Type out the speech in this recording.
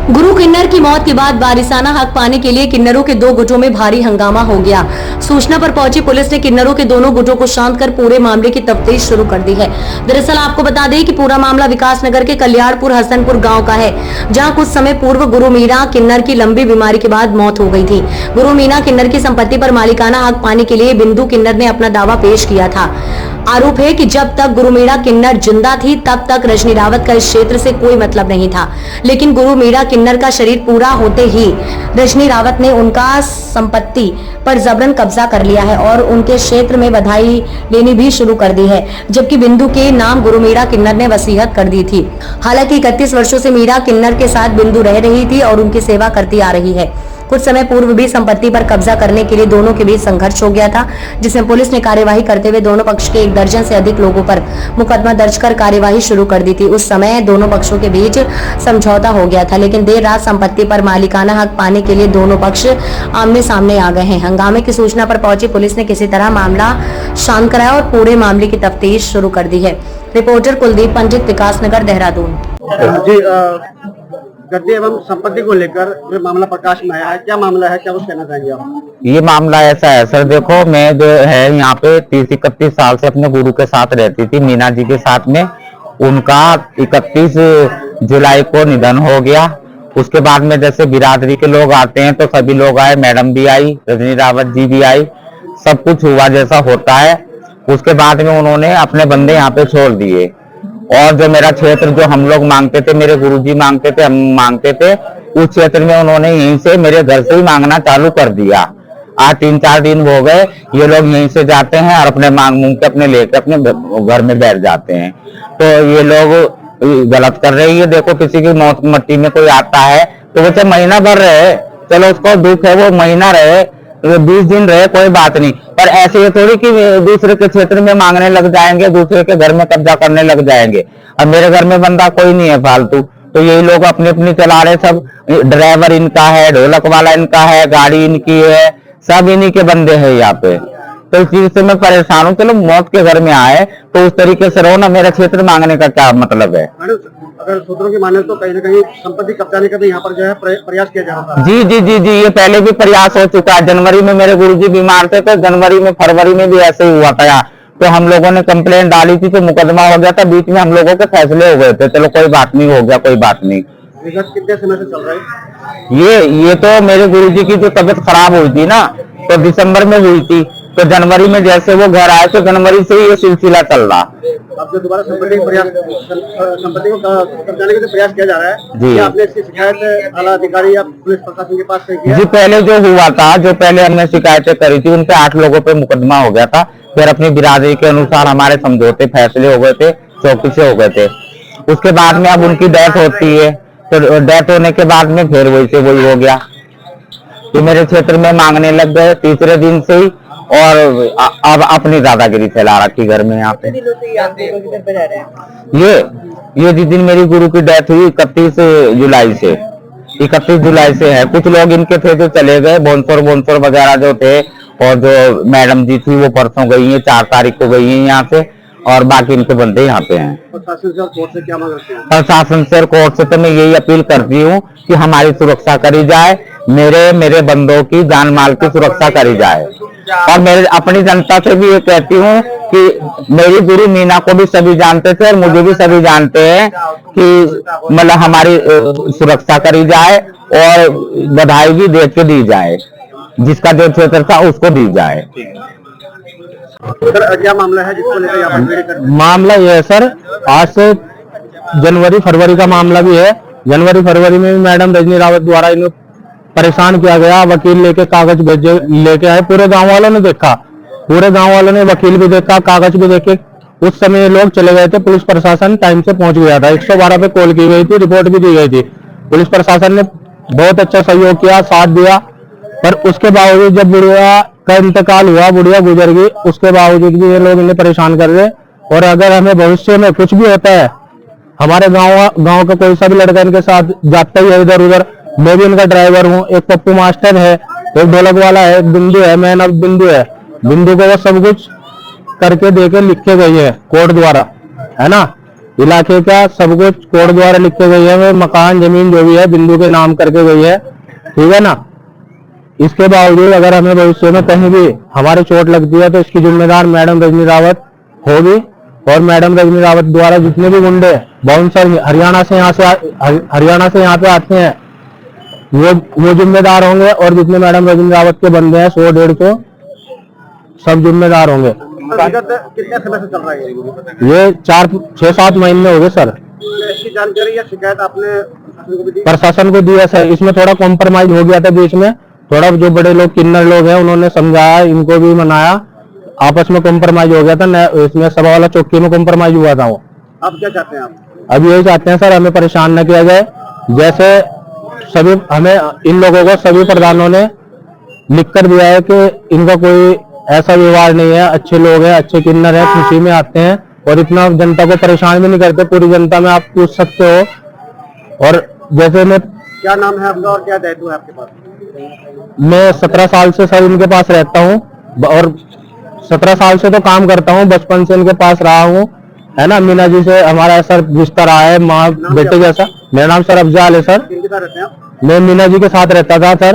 गुरु किन्नर की मौत के बाद वारिसाना हक पाने के लिए किन्नरों के दो गुटों में भारी हंगामा हो गया। सूचना पर पहुंची पुलिस ने किन्नरों के दोनों गुटों को शांत कर पूरे मामले की तफ्तीश शुरू कर दी है। दरअसल आपको बता दें कि पूरा मामला विकासनगर के कल्याणपुर हसनपुर गांव का है, जहां कुछ समय पूर्व गुरु मीणा किन्नर की लंबी बीमारी के बाद मौत हो गई थी। गुरु मीणा किन्नर की संपत्ति पर मालिकाना हक पाने के लिए बिंदु किन्नर ने अपना दावा पेश किया था। आरोप है कि जब तक गुरु मीणा किन्नर जिंदा थी तब तक रजनी रावत का इस क्षेत्र से कोई मतलब नहीं था, लेकिन गुरु मीणा किन्नर का शरीर पूरा होते ही रजनी रावत ने उनका संपत्ति पर जबरन कब्जा कर लिया है और उनके क्षेत्र में बधाई लेनी भी शुरू कर दी है, जबकि बिंदु के नाम गुरु मीणा किन्नर ने वसीयत कर दी थी। हालांकि 31 वर्षों से मीणा किन्नर के साथ बिंदु रह रही थी और उनकी सेवा करती आ रही है। कुछ समय पूर्व भी संपत्ति पर कब्जा करने के लिए दोनों के बीच संघर्ष हो गया था, जिसमें पुलिस ने कार्यवाही करते हुए दोनों पक्ष के 1 दर्जन से अधिक लोगों पर मुकदमा दर्ज कर कार्यवाही शुरू कर दी थी। उस समय दोनों पक्षों के बीच समझौता हो गया था, लेकिन देर रात संपत्ति पर मालिकाना हक पाने के लिए दोनों पक्ष आमने सामने आ गए हैं। हंगामे की सूचना पर पहुंची पुलिस ने किसी तरह मामला शांत कराया और पूरे मामले की तफ्तीश शुरू कर दी है। रिपोर्टर कुलदीप पंडित, विकासनगर, देहरादून। गद्दी एवं संपत्ति को लेकर जो मामला प्रकाश में आया है, क्या मामला है, क्या कुछ कहना चाहेंगे आप? ये मामला ऐसा है सर, देखो मैं जो है यहाँ पे 30-31 साल से अपने गुरु के साथ रहती थी, मीना जी के साथ में। उनका 31 जुलाई को निधन हो गया। उसके बाद में जैसे बिरादरी के लोग आते हैं तो सभी लोग आए, मैडम भी आई, रजनी रावत जी भी आई, सब कुछ हुआ जैसा होता है। उसके बाद में उन्होंने अपने बंदे यहाँ पे छोड़ दिए और जो मेरा क्षेत्र जो हम लोग मांगते थे, मेरे गुरुजी मांगते थे, हम मांगते थे, उस क्षेत्र में उन्होंने यहीं से मेरे घर से ही मांगना चालू कर दिया। आज 3-4 दिन हो गए, ये लोग यहीं से जाते हैं और अपने मांग के अपने लेकर अपने घर में बैठ जाते हैं। तो ये लोग गलत कर रहे हैं। देखो किसी की मौत मट्टी में कोई आता है तो वो चाहे महीना भर रहे, चलो उसको दुख है, वो महीना रहे, 20 दिन रहे, कोई बात नहीं, पर ऐसे ये थोड़ी कि दूसरे के क्षेत्र में मांगने लग जाएंगे, दूसरे के घर में कब्जा करने लग जाएंगे। अब मेरे घर में बंदा कोई नहीं है फालतू, तो यही लोग अपनी अपनी चला रहे, सब ड्राइवर इनका है, ढोलक वाला इनका है, गाड़ी इनकी है, सब इन्हीं के बंदे हैं यहाँ पे। तो इस चीज से मैं परेशान हूँ। चलो मौत के घर में आए तो उस तरीके से रहो ना, मेरा क्षेत्र मांगने का क्या मतलब है? अगर सूत्रों की माने तो कहीं न कहीं संपत्ति कब्जाने का भी यहाँ पर जो है प्रयास किया जा रहा है। जी, ये पहले भी प्रयास हो चुका है। जनवरी में मेरे गुरुजी बीमार थे, तो जनवरी में, फरवरी में भी ऐसे ही हुआ था। तो हम लोगों ने कंप्लेंट डाली थी तो मुकदमा हो गया था, बीच में हम लोगों के फैसले हो गए थे, चलो कोई बात नहीं, हो गया, कोई बात नहीं। विगत कितने समय से चल रहा है ये तो मेरे गुरुजी की जो तबीयत खराब हुई थी ना, तो दिसंबर में हुई थी, तो जनवरी में जैसे वो घर आए तो जनवरी से ही ये सिलसिला चल रहा। अब जो दोबारा संपत्ति को कब्जाने का प्रयास किया जा रहा है जी, आपने इसकी शिकायत आला अधिकारी या पुलिस प्रशासन के पास किया? जी, पहले जो हुआ था, जो पहले हमने शिकायतें करी थी, उनपे 8 लोगों पे मुकदमा हो गया था। फिर अपनी बिरादरी के अनुसार हमारे समझौते फैसले हो गए थे, चौकी से हो गए थे। उसके बाद में अब उनकी डेथ होती है, तो डेथ होने के बाद में फिर वही हो गया कि मेरे क्षेत्र में मांगने लग गए तीसरे दिन से ही, और अब अपनी दादागिरी फैला रखी घर में। यहाँ पे ये जिस दिन मेरी गुरु की डेथ हुई 31 जुलाई से, 31 जुलाई से है। कुछ लोग इनके थे जो चले गए, बोनसोर वगैरह जो थे, और जो मैडम जी थी वो परसों गई है, 4 तारीख को गई है यहाँ से, और बाकी इनके बंदे यहाँ पे हैं। प्रशासन से और कोर्ट से क्या मांग करते हैं? प्रशासन से और कोर्ट से तो मैं यही अपील करती हूँ कि हमारी सुरक्षा करी जाए, मेरे बंदों की जान माल की सुरक्षा करी जाए। और मेरे अपनी जनता से भी ये कहती हूँ कि मेरी गुरु मीना को भी सभी जानते थे और मुझे भी सभी जानते हैं कि मतलब हमारी सुरक्षा करी जाए और बधाई भी देख के दी जाए, जिसका जो क्षेत्र था उसको दी जाए। सर, क्या मामला है जिसको लेकर यहाँ पर? मामला ये है सर, आज से जनवरी फरवरी का मामला भी है। जनवरी फरवरी में भी मैडम रजनी रावत द्वारा इन्हें परेशान किया गया, वकील लेके कागज भेजे लेके आए, पूरे गांव वालों ने देखा, पूरे गांव वालों ने वकील भी देखा, कागज भी देखे। उस समय लोग चले गए थे, पुलिस प्रशासन टाइम से पहुंच गया था, 112 पे कॉल की गई थी, रिपोर्ट भी दी गई थी। पुलिस प्रशासन ने बहुत अच्छा सहयोग किया, साथ दिया, पर उसके बावजूद जब बुढ़िया का इंतकाल हुआ, बुढ़िया गुजर गई, उसके बावजूद भी ये लोग इन्हें परेशान कर रहे। और अगर हमें भविष्य में कुछ भी होता है, हमारे गांव का कोई सा भी लड़का इनके साथ जाता ही है इधर उधर, मैं भी इनका ड्राइवर हूँ, एक पप्पू मास्टर है, एक ढोलक वाला है, एक बिंदु है, मैन अब बिंदु है, बिंदु को वो सब कुछ करके देके लिख के गई है कोर्ट द्वारा, है ना। इलाके का सब कुछ कोड द्वारा लिखे गई है, मकान जमीन जो भी है बिंदु के नाम करके गई है, ठीक है ना। इसके बावजूद अगर हमें भविष्य में कहीं भी हमारे चोट लगती है तो इसकी जिम्मेदार मैडम रजनी रावत होगी। और मैडम रजनी रावत द्वारा जितने भी गुंडे बाउंसर हरियाणा से यहाँ पे आते हैं वो जिम्मेदार होंगे, और जितने मैडम रजनी रावत के बंदे हैं 100-150 सब जिम्मेदार होंगे। कितने समय से चल रहा है ये 4-6-7 महीने हो गए सर। इसकी जानकारी या शिकायत आपने प्रशासन को दी है सर। इसमें थोड़ा कॉम्प्रोमाइज हो गया था बीच में, थोड़ा जो बड़े लोग किन्नर लोग हैं उन्होंने समझाया, इनको भी मनाया, आपस में कॉम्प्रोमाइज हो गया था। इसमें सभा वाला चौकी में कॉम्प्रोमाइज हुआ था वो। आप क्या चाहते हैं? आप अब यही चाहते हैं सर, हमें परेशान न किया जाए। जैसे सभी हमें इन लोगों को सभी प्रधानों ने लिख कर दिया है कि इनका कोई ऐसा व्यवहार नहीं है, अच्छे लोग हैं, अच्छे किन्नर हैं, खुशी में आते हैं और इतना जनता को परेशान भी नहीं करते। पूरी जनता में आप पूछ सकते हो। और जैसे मैं, क्या नाम है आपका और क्या दायित्व है आपके पास? मैं 17 साल से सर इनके पास रहता हूँ और 17 साल से तो काम करता हूँ, बचपन से इनके पास रहा हूँ, है ना। मीना जी से हमारा सर रिश्ता रहा है माँ बेटे जैसा। मेरा नाम सर अफजाल है सर। किनके साथ रहते हैं आप? मैं मीना जी के साथ रहता था सर।